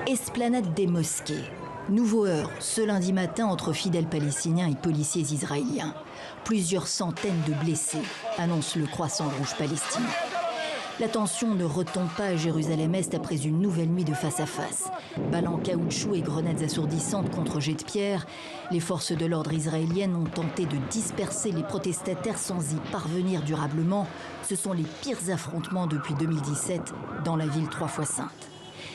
Esplanade des mosquées. Nouveau heurt ce lundi matin entre fidèles palestiniens et policiers israéliens. Plusieurs centaines de blessés, annonce le Croissant Rouge palestinien. La tension ne retombe pas à Jérusalem-Est après une nouvelle nuit de face-à-face. Balles en caoutchouc et grenades assourdissantes contre jets de pierre, les forces de l'ordre israéliennes ont tenté de disperser les protestataires sans y parvenir durablement. Ce sont les pires affrontements depuis 2017 dans la ville 3 fois sainte.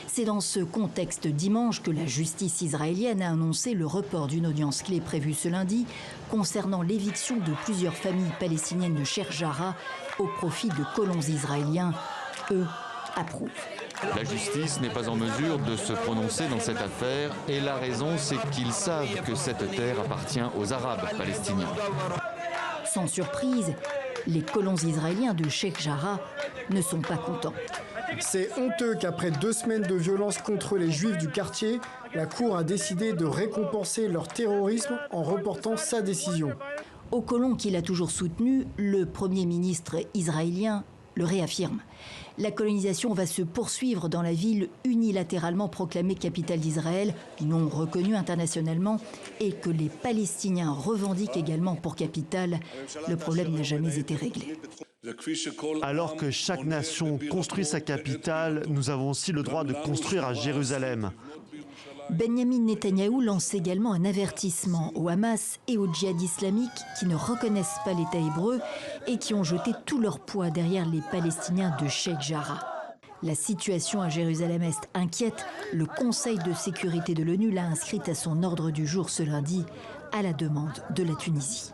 C'est dans ce contexte dimanche que la justice israélienne a annoncé le report d'une audience clé prévue ce lundi concernant l'éviction de plusieurs familles palestiniennes de Sheikh Jarrah au profit de colons israéliens. Eux approuvent. La justice n'est pas en mesure de se prononcer dans cette affaire et la raison, c'est qu'ils savent que cette terre appartient aux Arabes palestiniens. Sans surprise, les colons israéliens de Sheikh Jarrah ne sont pas contents. C'est honteux qu'après 2 semaines de violence contre les Juifs du quartier, la Cour a décidé de récompenser leur terrorisme en reportant sa décision. Aux colons qu'il a toujours soutenus, le Premier ministre israélien le réaffirme. La colonisation va se poursuivre dans la ville unilatéralement proclamée capitale d'Israël, non reconnue internationalement, et que les Palestiniens revendiquent également pour capitale. Le problème n'a jamais été réglé. Alors que chaque nation construit sa capitale, nous avons aussi le droit de construire à Jérusalem. Benyamin Netanyahou lance également un avertissement au Hamas et au djihad islamique qui ne reconnaissent pas l'État hébreu et qui ont jeté tout leur poids derrière les Palestiniens de Sheikh Jarrah. La situation à Jérusalem-Est inquiète. Le Conseil de sécurité de l'ONU l'a inscrite à son ordre du jour ce lundi à la demande de la Tunisie.